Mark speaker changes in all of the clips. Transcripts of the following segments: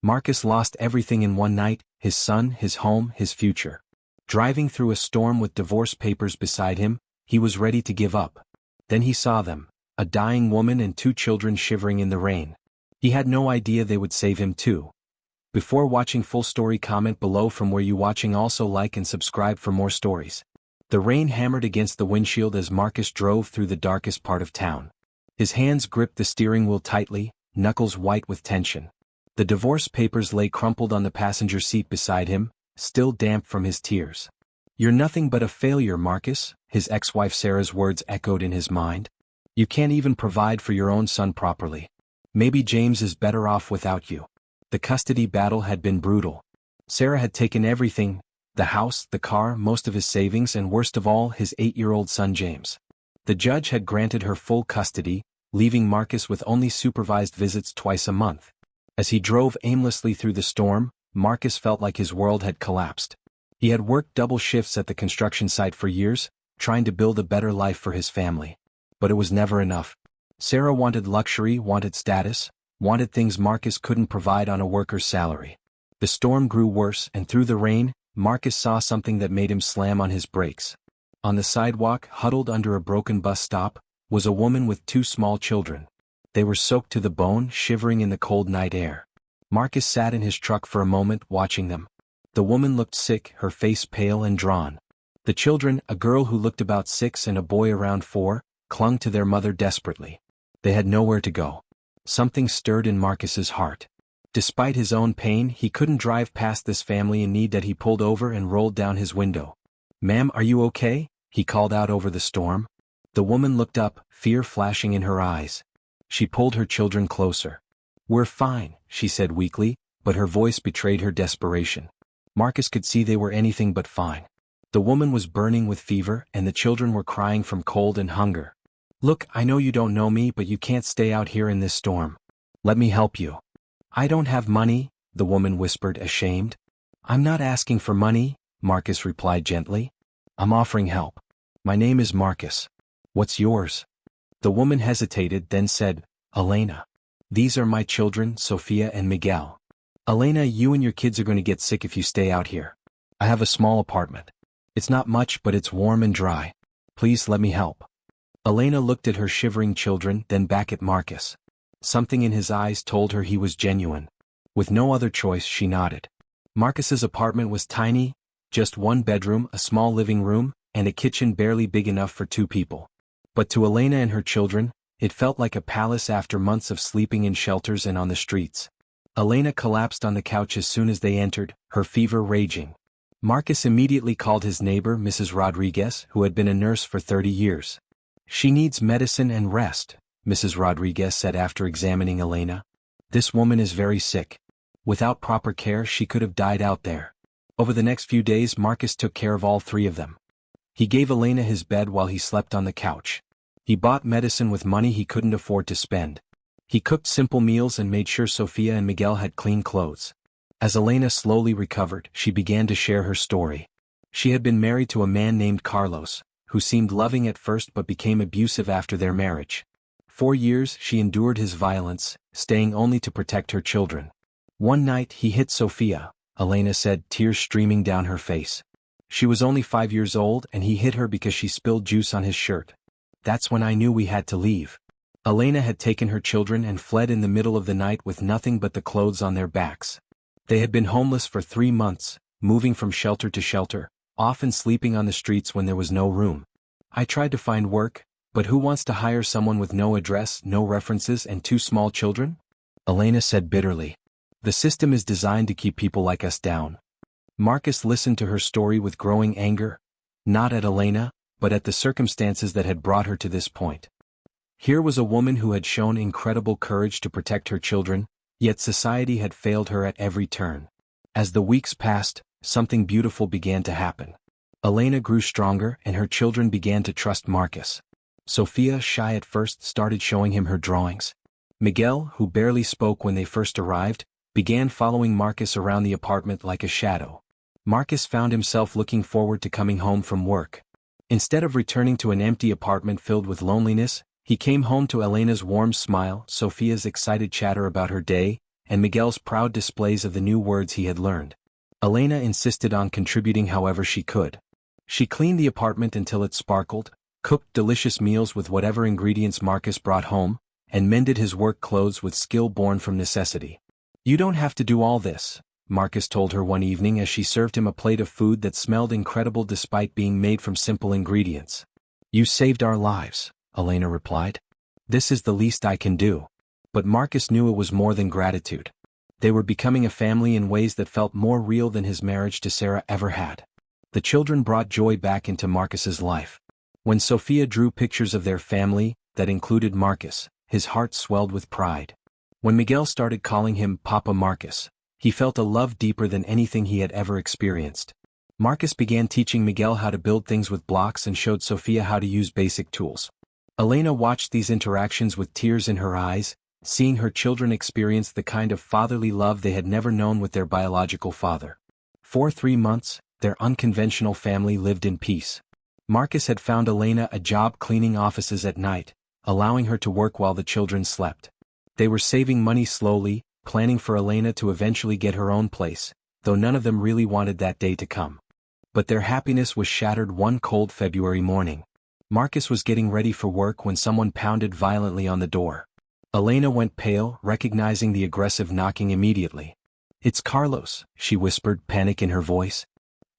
Speaker 1: Marcus lost everything in one night: his son, his home, his future. Driving through a storm with divorce papers beside him, he was ready to give up. Then he saw them, a dying woman and 2 children shivering in the rain. He had no idea they would save him too. Before watching full story, comment below from where you watching. Also like and subscribe for more stories. The rain hammered against the windshield as Marcus drove through the darkest part of town. His hands gripped the steering wheel tightly, knuckles white with tension. The divorce papers lay crumpled on the passenger seat beside him, still damp from his tears. "You're nothing but a failure, Marcus," his ex-wife Sarah's words echoed in his mind. "You can't even provide for your own son properly. Maybe James is better off without you." The custody battle had been brutal. Sarah had taken everything: the house, the car, most of his savings, and worst of all, his 8-year-old son James. The judge had granted her full custody, leaving Marcus with only supervised visits twice a month. As he drove aimlessly through the storm, Marcus felt like his world had collapsed. He had worked double shifts at the construction site for years, trying to build a better life for his family. But it was never enough. Sarah wanted luxury, wanted status, wanted things Marcus couldn't provide on a worker's salary. The storm grew worse, and through the rain, Marcus saw something that made him slam on his brakes. On the sidewalk, huddled under a broken bus stop, was a woman with 2 small children. They were soaked to the bone, shivering in the cold night air. Marcus sat in his truck for a moment, watching them. The woman looked sick, her face pale and drawn. The children, a girl who looked about 6 and a boy around 4, clung to their mother desperately. They had nowhere to go. Something stirred in Marcus's heart. Despite his own pain, he couldn't drive past this family in need that he pulled over and rolled down his window. "Ma'am, are you okay?" he called out over the storm. The woman looked up, fear flashing in her eyes. She pulled her children closer. "We're fine," she said weakly, but her voice betrayed her desperation. Marcus could see they were anything but fine. The woman was burning with fever, and the children were crying from cold and hunger. "Look, I know you don't know me, but you can't stay out here in this storm. Let me help you." "I don't have money," the woman whispered, ashamed. "I'm not asking for money," Marcus replied gently. "I'm offering help. My name is Marcus. What's yours?" The woman hesitated, then said, "Elena. These are my children, Sophia and Miguel. Elena, you and your kids are going to get sick if you stay out here. I have a small apartment. It's not much, but it's warm and dry. Please let me help." Elena looked at her shivering children, then back at Marcus. Something in his eyes told her he was genuine. With no other choice, she nodded. Marcus's apartment was tiny, just 1 bedroom, a small living room, and a kitchen barely big enough for 2 people. But to Elena and her children, it felt like a palace after months of sleeping in shelters and on the streets. Elena collapsed on the couch as soon as they entered, her fever raging. Marcus immediately called his neighbor, Mrs. Rodriguez, who had been a nurse for 30 years. "She needs medicine and rest," Mrs. Rodriguez said after examining Elena. "This woman is very sick. Without proper care, she could have died out there." Over the next few days, Marcus took care of all 3 of them. He gave Elena his bed while he slept on the couch. He bought medicine with money he couldn't afford to spend. He cooked simple meals and made sure Sophia and Miguel had clean clothes. As Elena slowly recovered, she began to share her story. She had been married to a man named Carlos, who seemed loving at first but became abusive after their marriage. 4 years she endured his violence, staying only to protect her children. One night he hit Sophia, Elena said, tears streaming down her face. She was only 5 years old and he hit her because she spilled juice on his shirt. "That's when I knew we had to leave." Elena had taken her children and fled in the middle of the night with nothing but the clothes on their backs. They had been homeless for 3 months, moving from shelter to shelter, often sleeping on the streets when there was no room. "I tried to find work, but who wants to hire someone with no address, no references, and 2 small children?" Elena said bitterly. "The system is designed to keep people like us down." Marcus listened to her story with growing anger, not at Elena, but at the circumstances that had brought her to this point. Here was a woman who had shown incredible courage to protect her children, yet society had failed her at every turn. As the weeks passed, something beautiful began to happen. Elena grew stronger and her children began to trust Marcus. Sophia, shy at first, started showing him her drawings. Miguel, who barely spoke when they first arrived, began following Marcus around the apartment like a shadow. Marcus found himself looking forward to coming home from work. Instead of returning to an empty apartment filled with loneliness, he came home to Elena's warm smile, Sophia's excited chatter about her day, and Miguel's proud displays of the new words he had learned. Elena insisted on contributing however she could. She cleaned the apartment until it sparkled, cooked delicious meals with whatever ingredients Marcus brought home, and mended his work clothes with skill born from necessity. "You don't have to do all this," Marcus told her one evening as she served him a plate of food that smelled incredible despite being made from simple ingredients. "You saved our lives," Elena replied. "This is the least I can do." But Marcus knew it was more than gratitude. They were becoming a family in ways that felt more real than his marriage to Sarah ever had. The children brought joy back into Marcus's life. When Sophia drew pictures of their family, that included Marcus, his heart swelled with pride. When Miguel started calling him Papa Marcus, he felt a love deeper than anything he had ever experienced. Marcus began teaching Miguel how to build things with blocks and showed Sophia how to use basic tools. Elena watched these interactions with tears in her eyes, seeing her children experience the kind of fatherly love they had never known with their biological father. For 3 months, their unconventional family lived in peace. Marcus had found Elena a job cleaning offices at night, allowing her to work while the children slept. They were saving money slowly, planning for Elena to eventually get her own place, though none of them really wanted that day to come. But their happiness was shattered one cold February morning. Marcus was getting ready for work when someone pounded violently on the door. Elena went pale, recognizing the aggressive knocking immediately. "It's Carlos," she whispered, panic in her voice.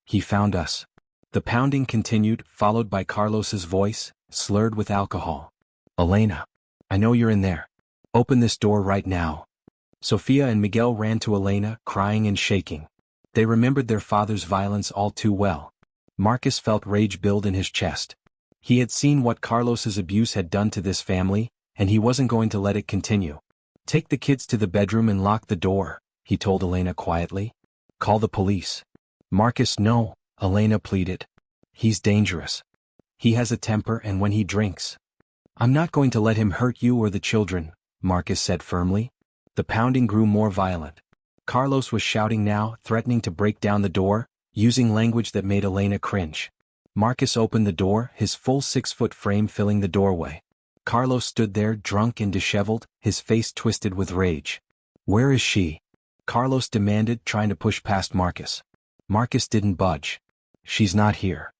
Speaker 1: "He found us." The pounding continued, followed by Carlos's voice, slurred with alcohol. "Elena, I know you're in there. Open this door right now." Sophia and Miguel ran to Elena, crying and shaking. They remembered their father's violence all too well. Marcus felt rage build in his chest. He had seen what Carlos's abuse had done to this family, and he wasn't going to let it continue. "Take the kids to the bedroom and lock the door," he told Elena quietly. "Call the police." "Marcus, no," Elena pleaded. "He's dangerous. He has a temper, and when he drinks." "I'm not going to let him hurt you or the children," Marcus said firmly. The pounding grew more violent. Carlos was shouting now, threatening to break down the door, using language that made Elena cringe. Marcus opened the door, his full 6-foot frame filling the doorway. Carlos stood there, drunk and disheveled, his face twisted with rage. "Where is she?" Carlos demanded, trying to push past Marcus. Marcus didn't budge. "She's not here."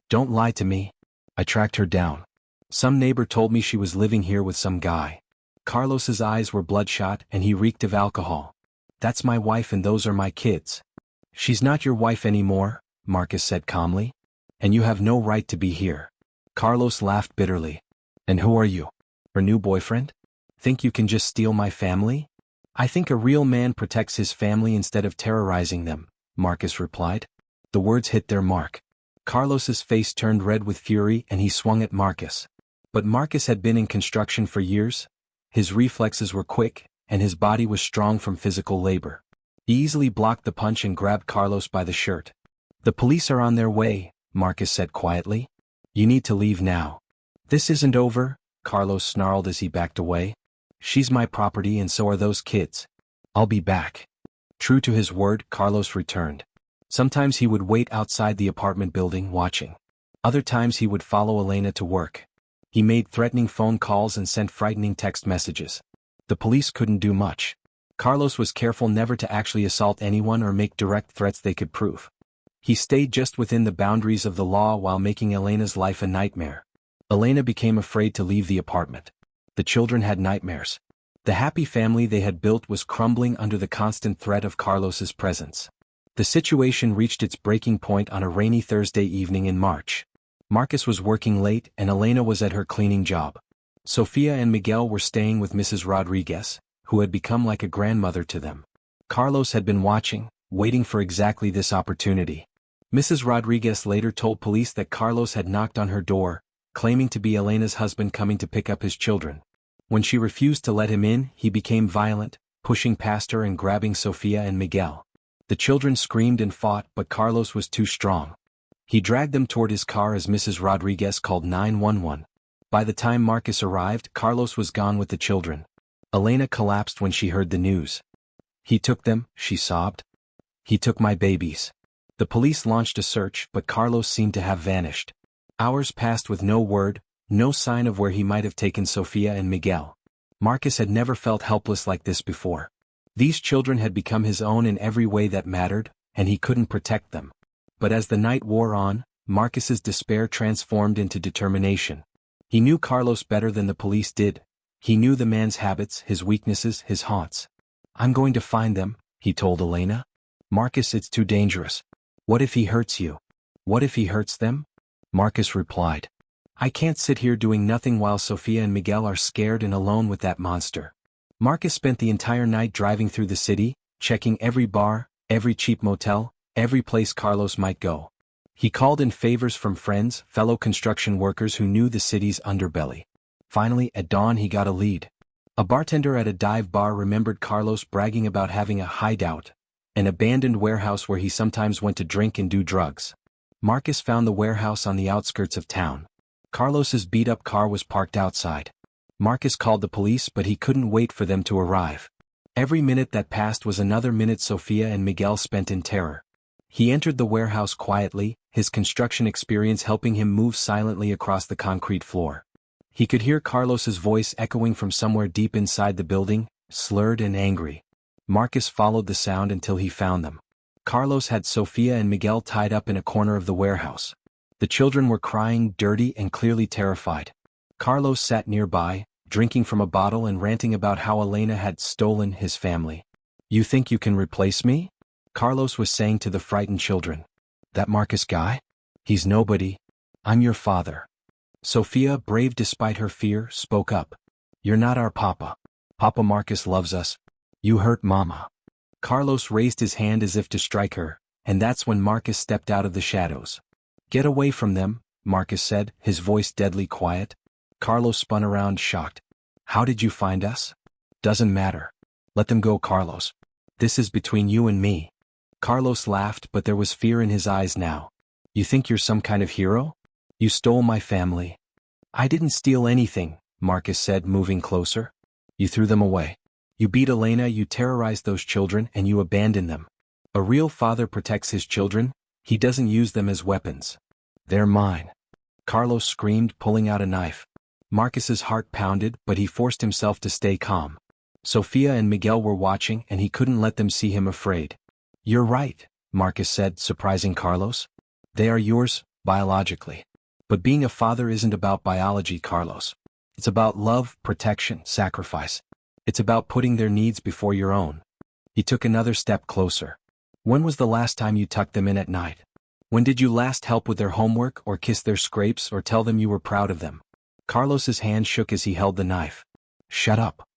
Speaker 1: "Don't lie to me. I tracked her down. Some neighbor told me she was living here with some guy." Carlos's eyes were bloodshot and he reeked of alcohol. "That's my wife and those are my kids." "She's not your wife anymore," Marcus said calmly. "And you have no right to be here." Carlos laughed bitterly. "And who are you? Her new boyfriend? Think you can just steal my family?" "I think a real man protects his family instead of terrorizing them," Marcus replied. The words hit their mark. Carlos's face turned red with fury and he swung at Marcus. But Marcus had been in construction for years. His reflexes were quick, and his body was strong from physical labor. He easily blocked the punch and grabbed Carlos by the shirt. "The police are on their way," Marcus said quietly. "You need to leave now." "This isn't over," Carlos snarled as he backed away. "She's my property and so are those kids. I'll be back." True to his word, Carlos returned. Sometimes he would wait outside the apartment building watching. Other times he would follow Elena to work. He made threatening phone calls and sent frightening text messages. The police couldn't do much. Carlos was careful never to actually assault anyone or make direct threats they could prove. He stayed just within the boundaries of the law while making Elena's life a nightmare. Elena became afraid to leave the apartment. The children had nightmares. The happy family they had built was crumbling under the constant threat of Carlos's presence. The situation reached its breaking point on a rainy Thursday evening in March. Marcus was working late and Elena was at her cleaning job. Sophia and Miguel were staying with Mrs. Rodriguez, who had become like a grandmother to them. Carlos had been watching, waiting for exactly this opportunity. Mrs. Rodriguez later told police that Carlos had knocked on her door, claiming to be Elena's husband coming to pick up his children. When she refused to let him in, he became violent, pushing past her and grabbing Sophia and Miguel. The children screamed and fought, but Carlos was too strong. He dragged them toward his car as Mrs. Rodriguez called 911. By the time Marcus arrived, Carlos was gone with the children. Elena collapsed when she heard the news. "He took them," she sobbed. "He took my babies." The police launched a search, but Carlos seemed to have vanished. Hours passed with no word, no sign of where he might have taken Sophia and Miguel. Marcus had never felt helpless like this before. These children had become his own in every way that mattered, and he couldn't protect them. But as the night wore on, Marcus's despair transformed into determination. He knew Carlos better than the police did. He knew the man's habits, his weaknesses, his haunts. "I'm going to find them," he told Elena. "Marcus, it's too dangerous. What if he hurts you? What if he hurts them?" Marcus replied, "I can't sit here doing nothing while Sofia and Miguel are scared and alone with that monster." Marcus spent the entire night driving through the city, checking every bar, every cheap motel, every place Carlos might go. He called in favors from friends, fellow construction workers who knew the city's underbelly. Finally, at dawn he got a lead. A bartender at a dive bar remembered Carlos bragging about having a hideout, an abandoned warehouse where he sometimes went to drink and do drugs. Marcus found the warehouse on the outskirts of town. Carlos's beat-up car was parked outside. Marcus called the police, but he couldn't wait for them to arrive. Every minute that passed was another minute Sofia and Miguel spent in terror. He entered the warehouse quietly, his construction experience helping him move silently across the concrete floor. He could hear Carlos's voice echoing from somewhere deep inside the building, slurred and angry. Marcus followed the sound until he found them. Carlos had Sofia and Miguel tied up in a corner of the warehouse. The children were crying, dirty and clearly terrified. Carlos sat nearby, drinking from a bottle and ranting about how Elena had stolen his family. "You think you can replace me?" Carlos was saying to the frightened children. "That Marcus guy? He's nobody. I'm your father." Sofia, brave despite her fear, spoke up. "You're not our papa. Papa Marcus loves us. You hurt Mama." Carlos raised his hand as if to strike her, and that's when Marcus stepped out of the shadows. "Get away from them," Marcus said, his voice deadly quiet. Carlos spun around, shocked. "How did you find us?" "Doesn't matter. Let them go, Carlos. This is between you and me." Carlos laughed, but there was fear in his eyes now. "You think you're some kind of hero? You stole my family." "I didn't steal anything," Marcus said, moving closer. "You threw them away. You beat Elena, you terrorized those children, and you abandoned them. A real father protects his children. He doesn't use them as weapons. They're mine." Carlos screamed, pulling out a knife. Marcus's heart pounded, but he forced himself to stay calm. Sofia and Miguel were watching, and he couldn't let them see him afraid. "You're right," Marcus said, surprising Carlos. "They are yours, biologically. But being a father isn't about biology, Carlos. It's about love, protection, sacrifice. It's about putting their needs before your own." He took another step closer. "When was the last time you tucked them in at night? When did you last help with their homework or kiss their scrapes or tell them you were proud of them?" Carlos's hand shook as he held the knife. "Shut up.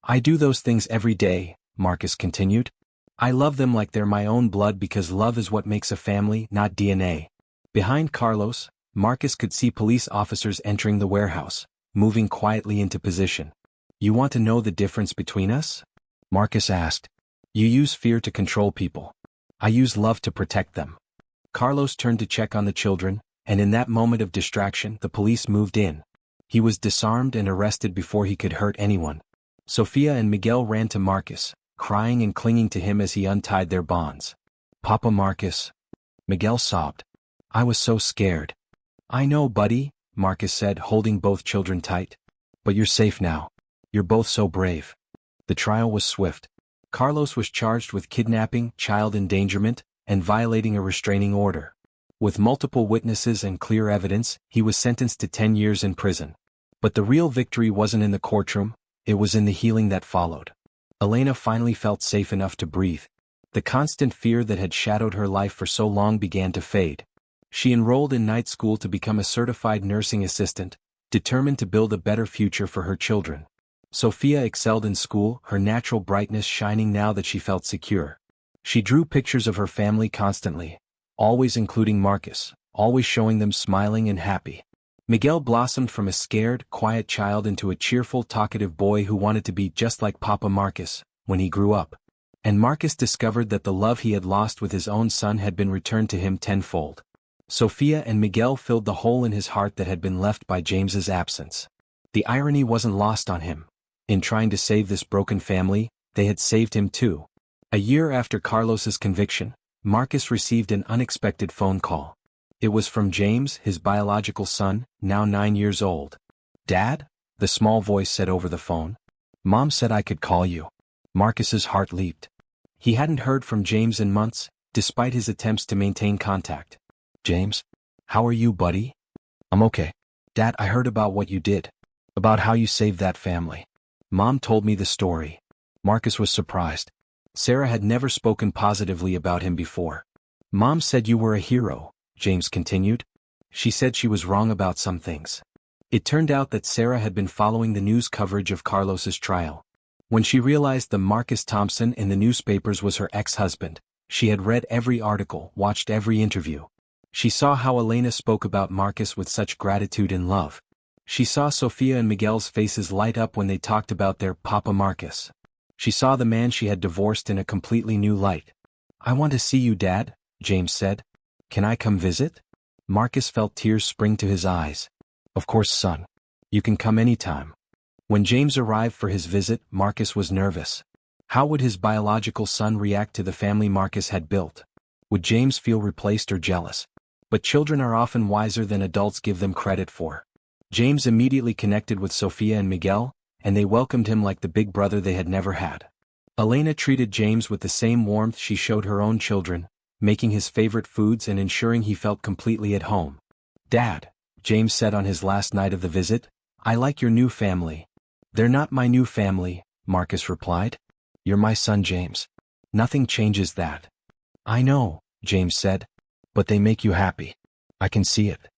Speaker 1: I do those things every day," Marcus continued. "I love them like they're my own blood because love is what makes a family, not DNA." Behind Carlos, Marcus could see police officers entering the warehouse, moving quietly into position. "You want to know the difference between us?" Marcus asked. "You use fear to control people. I use love to protect them." Carlos turned to check on the children, and in that moment of distraction the police moved in. He was disarmed and arrested before he could hurt anyone. Sofia and Miguel ran to Marcus, crying and clinging to him as he untied their bonds. "Papa Marcus." Miguel sobbed. "I was so scared." "I know, buddy," Marcus said, holding both children tight. "But you're safe now. You're both so brave." The trial was swift. Carlos was charged with kidnapping, child endangerment, and violating a restraining order. With multiple witnesses and clear evidence, he was sentenced to 10 years in prison. But the real victory wasn't in the courtroom, it was in the healing that followed. Elena finally felt safe enough to breathe. The constant fear that had shadowed her life for so long began to fade. She enrolled in night school to become a certified nursing assistant, determined to build a better future for her children. Sofia excelled in school, her natural brightness shining now that she felt secure. She drew pictures of her family constantly, always including Marcus, always showing them smiling and happy. Miguel blossomed from a scared, quiet child into a cheerful, talkative boy who wanted to be just like Papa Marcus when he grew up. And Marcus discovered that the love he had lost with his own son had been returned to him tenfold. Sofia and Miguel filled the hole in his heart that had been left by James's absence. The irony wasn't lost on him. In trying to save this broken family, they had saved him too. A year after Carlos's conviction, Marcus received an unexpected phone call. It was from James, his biological son, now 9 years old. "Dad?" the small voice said over the phone. "Mom said I could call you." Marcus's heart leaped. He hadn't heard from James in months, despite his attempts to maintain contact. "James? How are you, buddy?" "I'm okay. Dad, I heard about what you did. About how you saved that family. Mom told me the story." Marcus was surprised. Sarah had never spoken positively about him before. "Mom said you were a hero," James continued. "She said she was wrong about some things." It turned out that Sarah had been following the news coverage of Carlos's trial. When she realized the Marcus Thompson in the newspapers was her ex-husband, she had read every article, watched every interview. She saw how Elena spoke about Marcus with such gratitude and love. She saw Sophia and Miguel's faces light up when they talked about their Papa Marcus. She saw the man she had divorced in a completely new light. "I want to see you, Dad," James said. "Can I come visit?" Marcus felt tears spring to his eyes. "Of course, son. You can come anytime." When James arrived for his visit, Marcus was nervous. How would his biological son react to the family Marcus had built? Would James feel replaced or jealous? But children are often wiser than adults give them credit for. James immediately connected with Sophia and Miguel, and they welcomed him like the big brother they had never had. Elena treated James with the same warmth she showed her own children, making his favorite foods and ensuring he felt completely at home. "Dad," James said on his last night of the visit, "I like your new family." "They're not my new family," Marcus replied. "You're my son, James. Nothing changes that." "I know," James said. "But they make you happy. I can see it."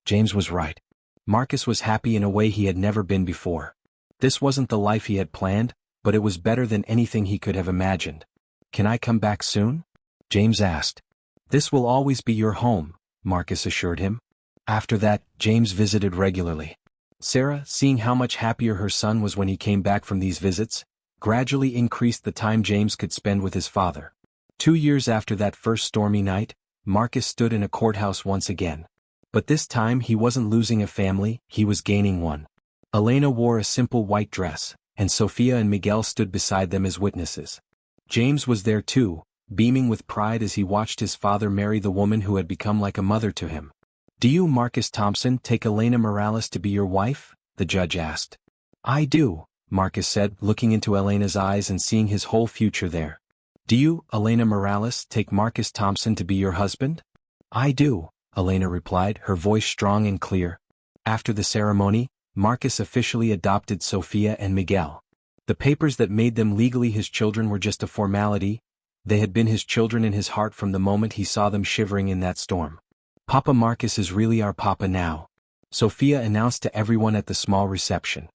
Speaker 1: James was right. Marcus was happy in a way he had never been before. This wasn't the life he had planned, but it was better than anything he could have imagined. "Can I come back soon?" James asked. "This will always be your home," Marcus assured him. After that, James visited regularly. Sarah, seeing how much happier her son was when he came back from these visits, gradually increased the time James could spend with his father. 2 years after that first stormy night, Marcus stood in a courthouse once again. But this time he wasn't losing a family, he was gaining one. Elena wore a simple white dress, and Sophia and Miguel stood beside them as witnesses. James was there too, beaming with pride as he watched his father marry the woman who had become like a mother to him. "Do you, Marcus Thompson, take Elena Morales to be your wife?" the judge asked. "I do," Marcus said, looking into Elena's eyes and seeing his whole future there. "Do you, Elena Morales, take Marcus Thompson to be your husband?" "I do," Elena replied, her voice strong and clear. After the ceremony, Marcus officially adopted Sophia and Miguel. The papers that made them legally his children were just a formality. They had been his children in his heart from the moment he saw them shivering in that storm. "Papa Marcus is really our papa now," Sophia announced to everyone at the small reception.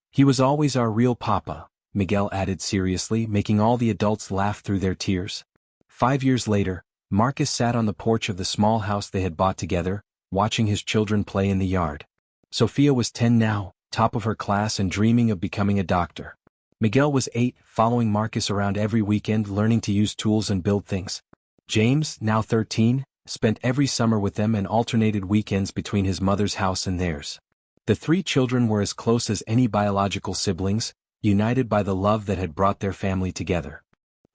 Speaker 1: "He was always our real papa," Miguel added seriously, making all the adults laugh through their tears. 5 years later, Marcus sat on the porch of the small house they had bought together, watching his children play in the yard. Sophia was 10 now, top of her class and dreaming of becoming a doctor. Miguel was 8, following Marcus around every weekend learning to use tools and build things. James, now 13, spent every summer with them and alternated weekends between his mother's house and theirs. The 3 children were as close as any biological siblings, united by the love that had brought their family together.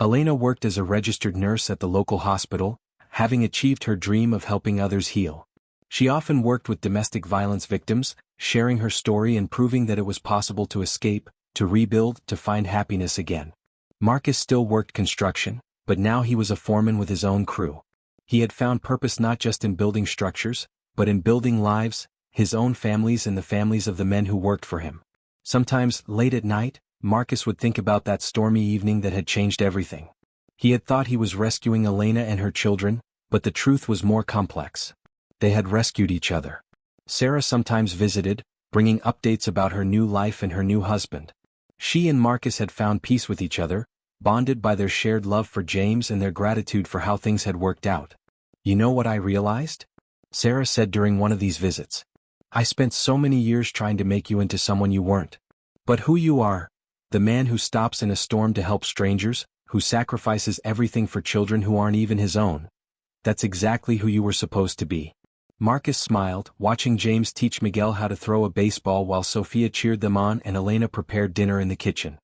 Speaker 1: Elena worked as a registered nurse at the local hospital, having achieved her dream of helping others heal. She often worked with domestic violence victims, sharing her story and proving that it was possible to escape, to rebuild, to find happiness again. Marcus still worked construction, but now he was a foreman with his own crew. He had found purpose not just in building structures, but in building lives, his own families and the families of the men who worked for him. Sometimes, late at night, Marcus would think about that stormy evening that had changed everything. He had thought he was rescuing Elena and her children, but the truth was more complex. They had rescued each other. Sarah sometimes visited, bringing updates about her new life and her new husband. She and Marcus had found peace with each other, bonded by their shared love for James and their gratitude for how things had worked out. "You know what I realized?" Sarah said during one of these visits. "I spent so many years trying to make you into someone you weren't. But who you are, the man who stops in a storm to help strangers, who sacrifices everything for children who aren't even his own, that's exactly who you were supposed to be." Marcus smiled, watching James teach Miguel how to throw a baseball while Sophia cheered them on and Elena prepared dinner in the kitchen.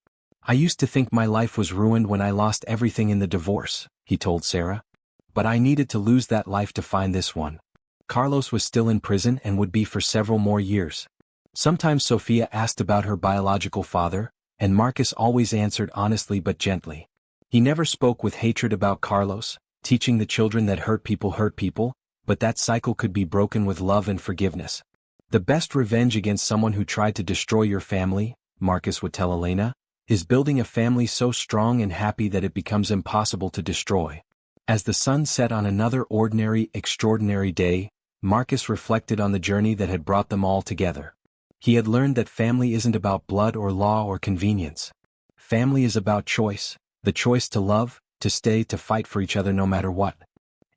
Speaker 1: "I used to think my life was ruined when I lost everything in the divorce," he told Sarah. "But I needed to lose that life to find this one." Carlos was still in prison and would be for several more years. Sometimes Sophia asked about her biological father, and Marcus always answered honestly but gently. He never spoke with hatred about Carlos, teaching the children that hurt people, but that cycle could be broken with love and forgiveness. The best revenge against someone who tried to destroy your family, Marcus would tell Elena, is building a family so strong and happy that it becomes impossible to destroy. As the sun set on another ordinary, extraordinary day, Marcus reflected on the journey that had brought them all together. He had learned that family isn't about blood or law or convenience. Family is about choice, the choice to love, to stay, to fight for each other no matter what.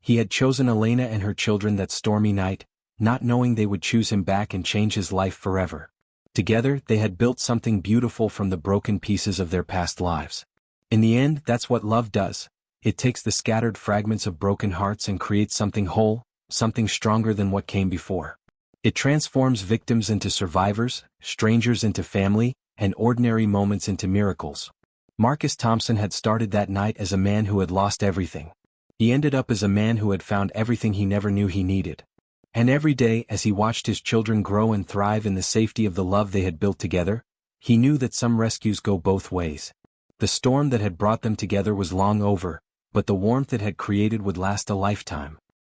Speaker 1: He had chosen Elena and her children that stormy night, not knowing they would choose him back and change his life forever. Together, they had built something beautiful from the broken pieces of their past lives. In the end, that's what love does. It takes the scattered fragments of broken hearts and creates something whole, something stronger than what came before. It transforms victims into survivors, strangers into family, and ordinary moments into miracles. Marcus Thompson had started that night as a man who had lost everything. He ended up as a man who had found everything he never knew he needed. And every day, as he watched his children grow and thrive in the safety of the love they had built together, he knew that some rescues go both ways. The storm that had brought them together was long over, but the warmth it had created would last a lifetime.